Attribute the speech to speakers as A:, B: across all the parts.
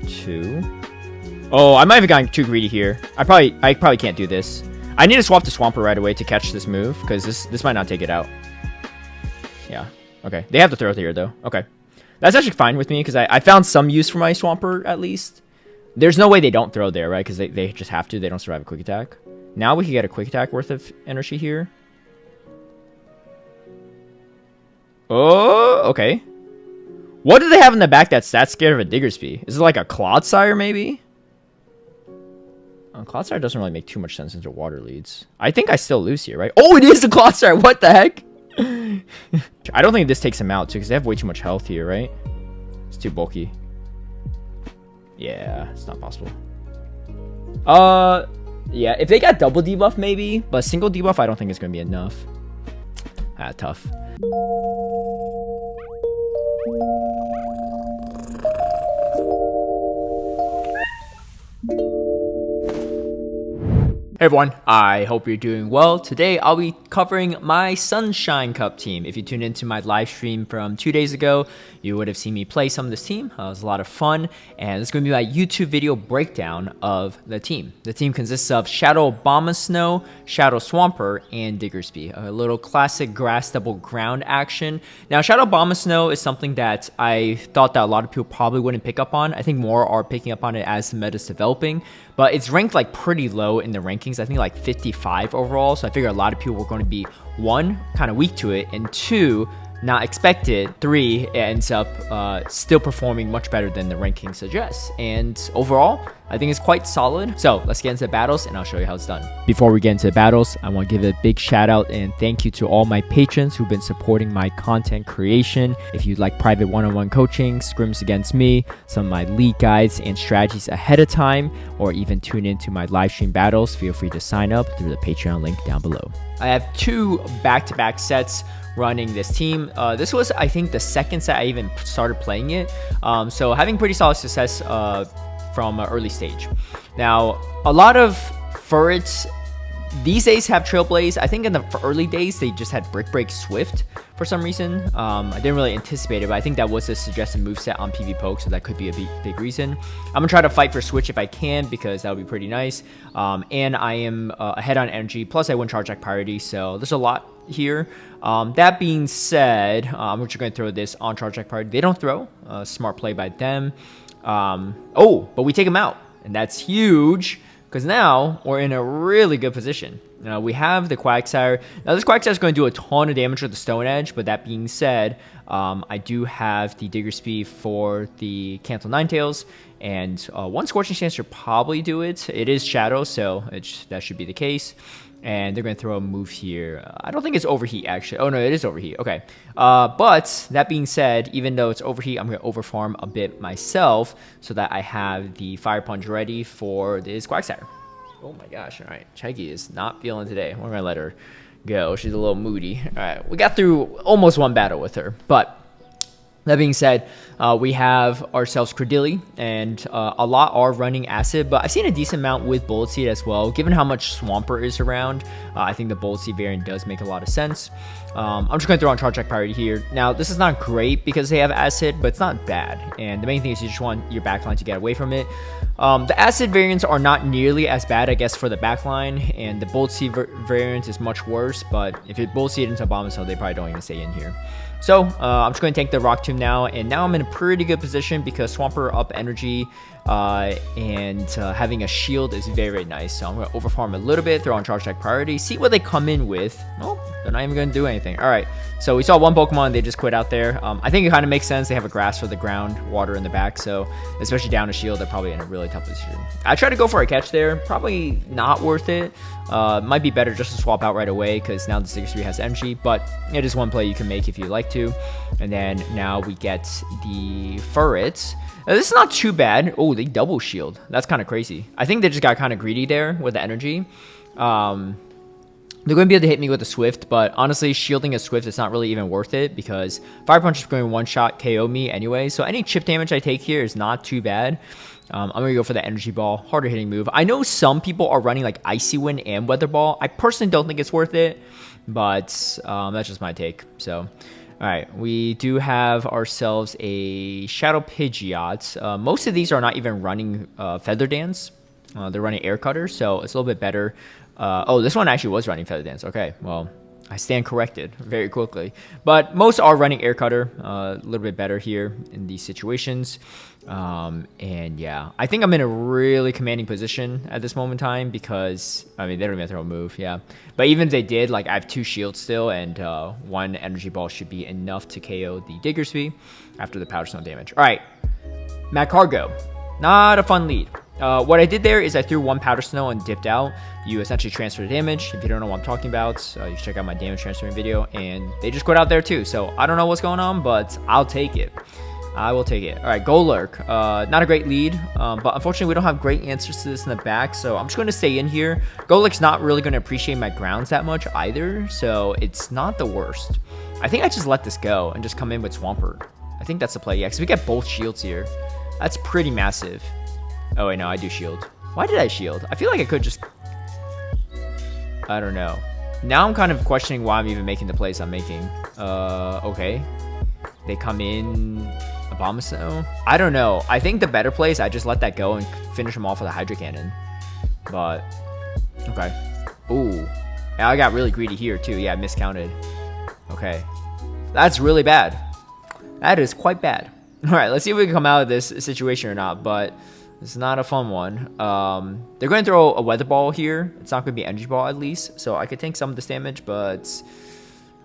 A: 2. Oh, I might have gotten too greedy here. I probably can't do this. I need to swap to Swampert right away to catch this move, because this might not take it out. Yeah. Okay. They have to throw here, though. Okay. That's actually fine with me, because I found some use for my Swampert, at least. There's no way they don't throw there, right? Because they just have to. They don't survive a quick attack. Now we can get a quick attack worth of energy here. Oh, okay. What do they have in the back that's that scared of a Diggersby? Is it like a Clodsire, maybe? Clodsire doesn't really make too much sense into water leads. I think I still lose here, right? Oh, it is the Clodsire! What the heck? I don't think this takes him out, too, because they have way too much health here, right? It's too bulky. Yeah, it's not possible. Yeah, if they got double debuff, maybe. But single debuff, I don't think it's going to be enough. Ah, tough. Hey everyone, I hope you're doing well. Today I'll be covering my Sunshine Cup team. If you tuned into my live stream from 2 days ago, you would have seen me play some of this team. It was a lot of fun, and it's going to be my YouTube video breakdown of the team. The team consists of Shadow Abomasnow, Shadow Swampert, and Diggersby. A little classic grass double ground action. Now, Shadow Abomasnow is something that I thought that a lot of people probably wouldn't pick up on. I think more are picking up on it as the meta's developing, but it's ranked like pretty low in the rankings. I think like 55 overall, so I figure a lot of people were going to be, 1, kind of weak to it, and 2, not expected. 3, it ends up still performing much better than the ranking suggests, and overall I think it's quite solid. So let's get into the battles and I'll show you how it's done. Before we get into the battles, I want to give a big shout out and thank you to all my patrons who've been supporting my content creation. If you'd like private one-on-one coaching, scrims against me, some of my league guides and strategies ahead of time, or even tune into my live stream battles, feel free to sign up through the Patreon link down below. I have 2 back-to-back sets running this team. This was, I think, the second set I even started playing it, so having pretty solid success from an early stage. Now, a lot of Furrets these days have Trailblaze. I think in the early days they just had Brick Break Swift for some reason. I didn't really anticipate it, but I think that was a suggested moveset on PvPoke, so that could be a big reason. I'm gonna try to fight for Switch if I can, because that would be pretty nice. And I am ahead on energy, plus I win Charge Jack Priority, so there's a lot here. That being said, I'm just gonna throw this on Charge Jack Priority. They don't throw. Smart play by them. Oh, but we take them out, and that's huge, because now we're in a really good position. We have the Quagsire. Now, this Quagsire is going to do a ton of damage with the Stone Edge, but that being said, I do have the Diggersby for the Cancel Ninetales, and 1 Scorching Stance should probably do it. It is Shadow, so that should be the case. And they're going to throw a move here. I don't think it's Overheat, actually. Oh, no, it is Overheat. Okay. But that being said, even though it's Overheat, I'm going to Overfarm a bit myself so that I have the Fire Punch ready for this Quagsire. Oh, my gosh. All right. Cheggy is not feeling today. We're going to let her go. She's a little moody. All right. We got through almost 1 battle with her. But that being said, we have ourselves Cradily, and a lot are running Acid, but I've seen a decent amount with Bullet Seed as well. Given how much Swampert is around, I think the Bullet Seed variant does make a lot of sense. I'm just going to throw on Charge Jack Priority here. Now, this is not great because they have Acid, but it's not bad. And the main thing is you just want your backline to get away from it. The Acid variants are not nearly as bad, I guess, for the backline, and the Bullet Seed variant is much worse, but if you Bullet Seed into Abomasnow, they probably don't even stay in here. So, I'm just going to take the Rock Tomb now, and now I'm in a pretty good position because Swampert up energy, and having a shield is very, very nice. So I'm going to Overfarm a little bit, throw on Charge Jack Priority, see what they come in with. Oh, they're not even going to do anything. All right, so we saw 1 Pokemon, they just quit out there. I think it kind of makes sense. They have a grass for the ground, water in the back, so especially down a shield, they're probably in a really tough position. I tried to go for a catch there, probably not worth it. Might be better just to swap out right away because now the Diggersby has energy, but it is 1 play you can make if you like to. And then now we get the Furrets. Now, this is not too bad. Oh, they double shield. That's kind of crazy. I think they just got kind of greedy there with the energy. They're going to be able to hit me with a Swift, but honestly, shielding a Swift is not really even worth it because Fire Punch is going to one-shot KO me anyway. So any chip damage I take here is not too bad. I'm going to go for the Energy Ball, harder hitting move. I know some people are running like Icy Wind and Weather Ball. I personally don't think it's worth it, but that's just my take. So All right, we do have ourselves a Shadow Pidgeot. Most of these are not even running Feather Dance. They're running Air Cutter, so it's a little bit better. Oh, this one actually was running Feather Dance. Okay, well, I stand corrected very quickly. But most are running Air Cutter, a little bit better here in these situations. And yeah, I think I'm in a really commanding position at this moment in time because, I mean, they don't even throw a move, yeah. But even if they did, like, I have 2 shields still, and 1 energy ball should be enough to KO the Diggersby after the Powder Stone damage. All right, Magcargo. Not a fun lead. What I did there is I threw 1 Powder Snow and dipped out. You essentially transfer the damage. If you don't know what I'm talking about, you should check out my damage transferring video. And they just quit out there too. So I don't know what's going on, but I'll take it. I will take it. All right, Golurk. Not a great lead, but unfortunately we don't have great answers to this in the back. So I'm just going to stay in here. Golurk's not really going to appreciate my grounds that much either. So it's not the worst. I think I just let this go and just come in with Swampert. I think that's the play. Yeah, because we get both shields here. That's pretty massive. Oh, wait, no, I do shield. Why did I shield? I feel like I could just... I don't know. Now I'm kind of questioning why I'm even making the plays I'm making. Okay. They come in... Abomasnow? I don't know. I think the better play is I just let that go and finish them off with a Hydro Cannon. But... Okay. Ooh. I got really greedy here, too. Yeah, I miscounted. Okay. That's really bad. That is quite bad. Alright, let's see if we can come out of this situation or not, but it's not a fun one. They're going to throw a Weather Ball here. It's not going to be Energy Ball at least, so I could take some of this damage, but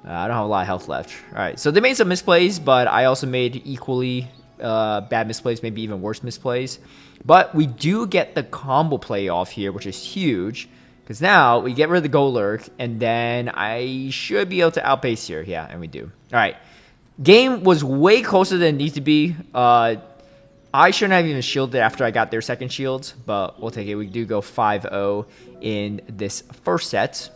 A: I don't have a lot of health left. Alright, so they made some misplays, but I also made equally bad misplays, maybe even worse misplays. But we do get the combo play off here, which is huge, because now we get rid of the Golurk, and then I should be able to outpace here. Yeah, and we do. Alright. Game was way closer than it needs to be. I shouldn't have even shielded after I got their second shield, but we'll take it. We do go 5-0 in this first set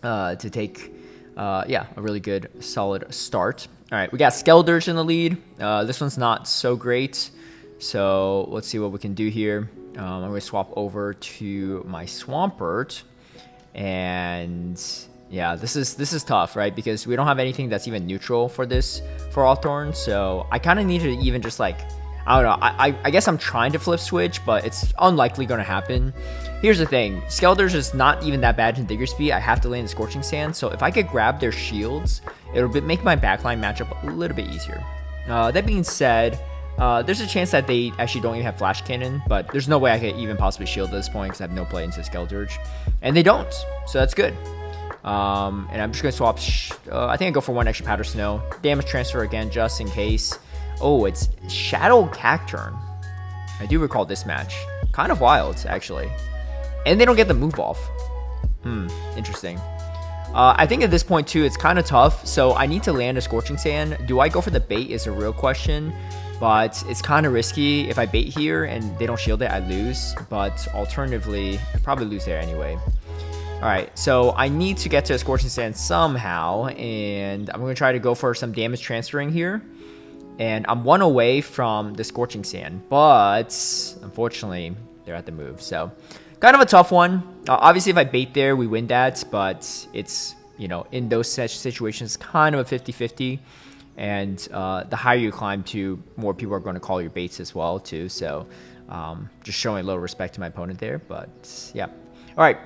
A: to take, yeah, a really good, solid start. All right, we got Skeledirge in the lead. This one's not so great, so let's see what we can do here. I'm going to swap over to my Swampert, and... yeah, this is tough, right? Because we don't have anything that's even neutral for this for Hawthorne, so I kind of need to even just like, I don't know, I guess I'm trying to flip switch, but it's unlikely going to happen. Here's the thing, Skeledirge is not even that bad in Diggersby. I have to land Scorching Sand, so if I could grab their shields, it'll make my backline matchup a little bit easier. That being said, there's a chance that they actually don't even have Flash Cannon, but there's no way I could even possibly shield at this point because I have no play into Skeledirge, and they don't, so that's good. And I'm just going to swap, I think I go for 1 extra Powder Snow. Damage transfer again, just in case. Oh, it's Shadow Cacturn. I do recall this match. Kind of wild, actually. And they don't get the move off. Interesting. I think at this point, too, it's kind of tough. So I need to land a Scorching Sand. Do I go for the bait is a real question. But it's kind of risky. If I bait here and they don't shield it, I lose. But alternatively, I probably lose there anyway. Alright, so I need to get to a Scorching Sand somehow, and I'm going to try to go for some damage transferring here. And I'm 1 away from the Scorching Sand, but unfortunately, they're at the move. So, kind of a tough one. Obviously, if I bait there, we win that, but it's, you know, in those such situations, kind of a 50-50. And the higher you climb to, more people are going to call your baits as well, too. So, just showing a little respect to my opponent there, but yeah. Alright.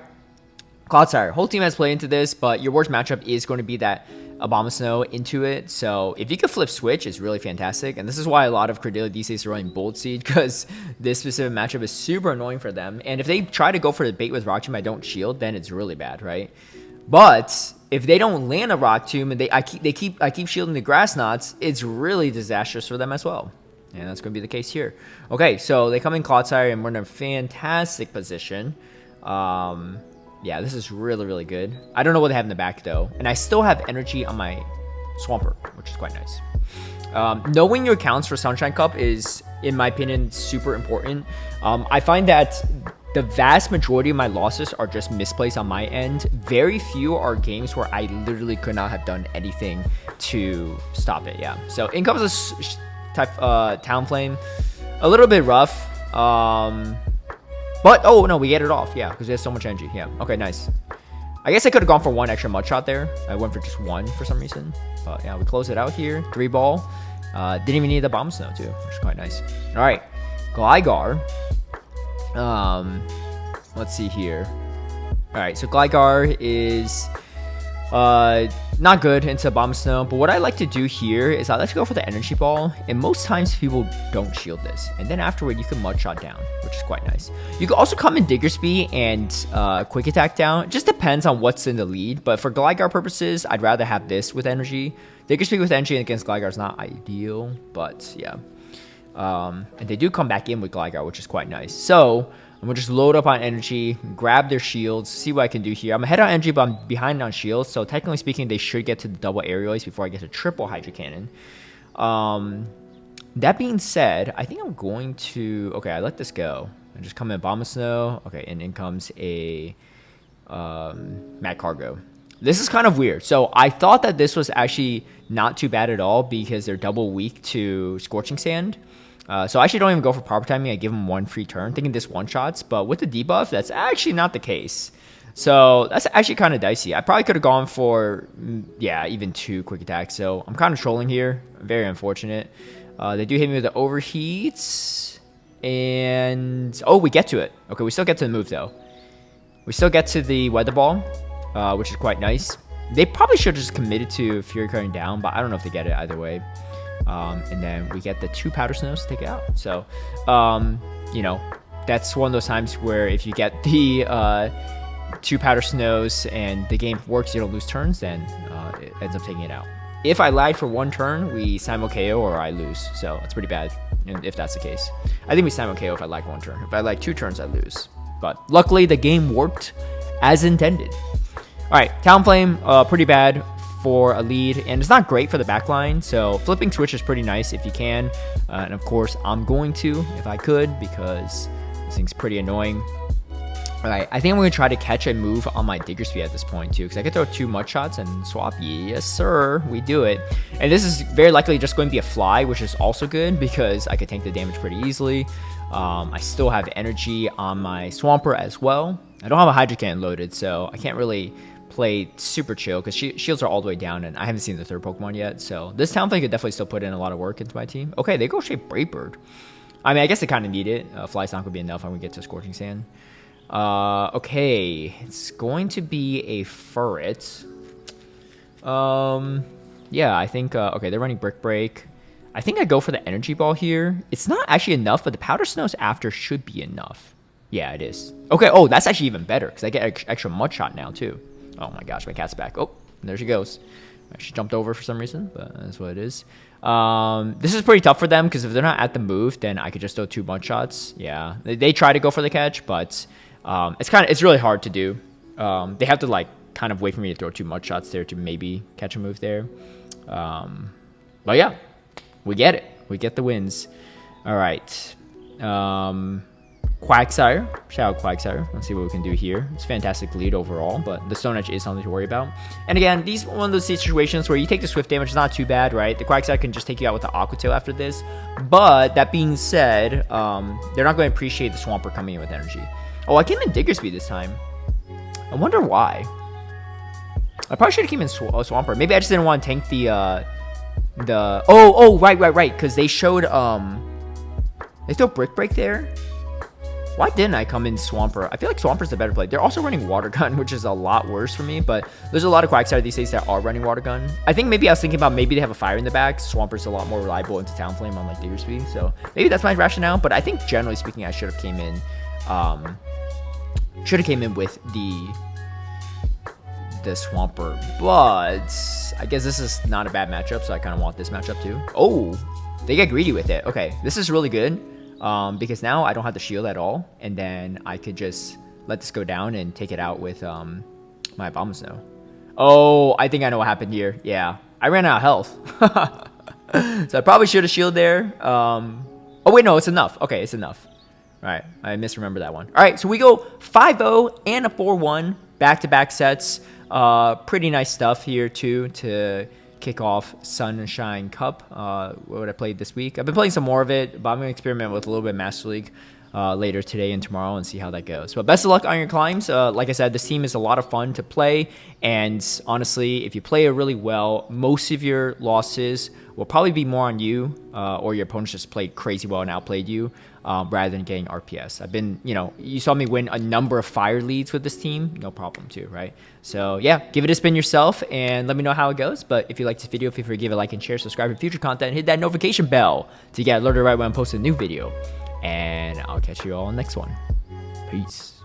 A: Clodsire, whole team has played into this, but your worst matchup is going to be that Abomasnow into it. So if you could flip switch, it's really fantastic. And this is why a lot of Cradily these days are running Bolt Seed, because this specific matchup is super annoying for them. And if they try to go for the bait with Rock Tomb, I don't shield, then it's really bad, right? But if they don't land a Rock Tomb and I keep shielding the Grass Knots, it's really disastrous for them as well. And that's going to be the case here. Okay, so they come in Clodsire, and we're in a fantastic position. Yeah, this is really, really good. I don't know what they have in the back, though. And I still have energy on my Swampert, which is quite nice. Knowing your counts for Sunshine Cup is, in my opinion, super important. I find that the vast majority of my losses are just misplays on my end. Very few are games where I literally could not have done anything to stop it, yeah. So in comes this type Talonflame. A little bit rough. But, oh, no, we get it off. Yeah, because we have so much energy. Yeah. Okay, nice. I guess I could have gone for one extra mud shot there. I went for just one for some reason. But yeah, we close it out here. 3-ball. Didn't even need the Bomb Snow too, which is quite nice. All right, Gligar. Let's see here. All right, so Gligar is not good into Bomb Snow, but what I like to do here is I like to go for the Energy Ball, and most times people don't shield this, and then afterward you can Mud Shot down, which is quite nice. You can also come in Diggersby and Quick Attack down. It just depends on what's in the lead, but for Gligar purposes, I'd rather have this with Energy. Diggersby with Energy against Gligar is not ideal, but yeah. And they do come back in with Gligar, which is quite nice. So I'm going to just load up on energy, grab their shields, see what I can do here. I'm ahead on energy, but I'm behind on shields. So technically speaking, they should get to the double aerials before I get to triple Hydro Cannon. That being said, I think I'm going to... Okay, I let this go. I just come in Bomb Snow. Okay, and in comes a Magcargo. This is kind of weird. So I thought that this was actually not too bad at all because they're double weak to Scorching Sand. So I actually don't even go for proper timing. I give them one free turn, thinking this one-shots. But with the debuff, that's actually not the case. So that's actually kind of dicey. I probably could have gone for, yeah, even 2 quick attacks. So I'm kind of trolling here. Very unfortunate. They do hit me with the overheats. And, oh, we get to it. Okay, we still get to the move, though. We still get to the Weather Ball, which is quite nice. They probably should have just committed to Fury Current down, but I don't know if they get it either way. And then we get the 2 Powder Snows to take it out. So, you know, that's one of those times where if you get the 2 Powder Snows and the game works, you don't lose turns, then it ends up taking it out. If I lag for 1 turn, we Simul KO or I lose. So it's pretty bad if that's the case. I think we Simul KO if I lag 1 turn. If I lag 2 turns, I lose. But luckily, the game worked as intended. All right, Talonflame, pretty bad for a lead, and it's not great for the backline, so flipping switch is pretty nice if you can, and of course I'm going to if I could, because this thing's pretty annoying. Alright, I think I'm going to try to catch a move on my Diggersby at this point too, because I could throw 2 mud shots and swap. Yes sir, we do it. And this is very likely just going to be a fly, which is also good because I could tank the damage pretty easily. I still have energy on my Swampert as well. I don't have a Hydro Cannon loaded, so I can't really play super chill because shields are all the way down, and I haven't seen the 3rd Pokemon yet. So this Talonflame could definitely still put in a lot of work into my team. Okay, they go straight Brave Bird. I mean, I guess they kind of need it. Fly's not going to be enough when we get to Scorching Sand. Okay, it's going to be a Furret. Yeah, I think, okay, they're running Brick Break. I think I go for the Energy Ball here. It's not actually enough, but the Powder Snows after should be enough. Yeah, it is. Okay, oh, that's actually even better because I get extra Mud Shot now too. Oh my gosh, my cat's back. Oh, there she goes. She jumped over for some reason, but that's what it is. This is pretty tough for them because if they're not at the move, then I could just throw 2 Mud Shots. Yeah, they try to go for the catch, but it's really hard to do. They have to like kind of wait for me to throw 2 Mud Shots there to maybe catch a move there. But yeah, we get it. We get the wins. All right. Quagsire. Shout out Quagsire. Let's see what we can do here. It's a fantastic lead overall, but the Stone Edge is something to worry about. And again, these one of those situations where you take the Swift damage, it's not too bad, right? The Quagsire can just take you out with the Aqua Tail after this. But that being said, they're not going to appreciate the Swampert coming in with energy. Oh, I came in Diggersby this time. I wonder why. I probably should have came in Swampert. Maybe I just didn't want to tank the right, because they showed they throw Brick Break there. Why didn't I come in Swampert? I feel like Swampert's the better play. They're also running Water Gun, which is a lot worse for me, but there's a lot of Quagsire these days that are running Water Gun. I think maybe I was thinking about maybe they have a Fire in the back. Swampert's a lot more reliable into Talonflame on like Diggersby, so maybe that's my rationale, but I think generally speaking I should have came in with the Swampert, but I guess this is not a bad matchup, so I kind of want this matchup too. Oh, they get greedy with it. Okay, this is really good. Because now I don't have the shield at all, and then I could just let this go down and take it out with my Bomb Snow. Oh, I think I know what happened here. Yeah, I ran out of health. So I probably should have shielded there. Oh wait, no, it's enough. Okay, it's enough. All right, I misremember that one. All right, so we go 5-0 and a 4-1 back-to-back sets. Pretty nice stuff here too to kick off Sunshine Cup. What I played this week. I've been playing some more of it, but I'm going to experiment with a little bit of Master League. later today and tomorrow and see how that goes. But best of luck on your climbs. Like I said, this team is a lot of fun to play, and honestly, if you play it really well, most of your losses will probably be more on you, or your opponents just played crazy well and outplayed you, rather than getting RPS. I've been, you saw me win a number of fire leads with this team, no problem too, right? So yeah, give it a spin yourself and let me know how it goes. But if you like this video, feel free to give it a like and share, subscribe for future content, and hit that notification bell to get alerted right when I post a new video. And I'll catch you all in the next one. Peace.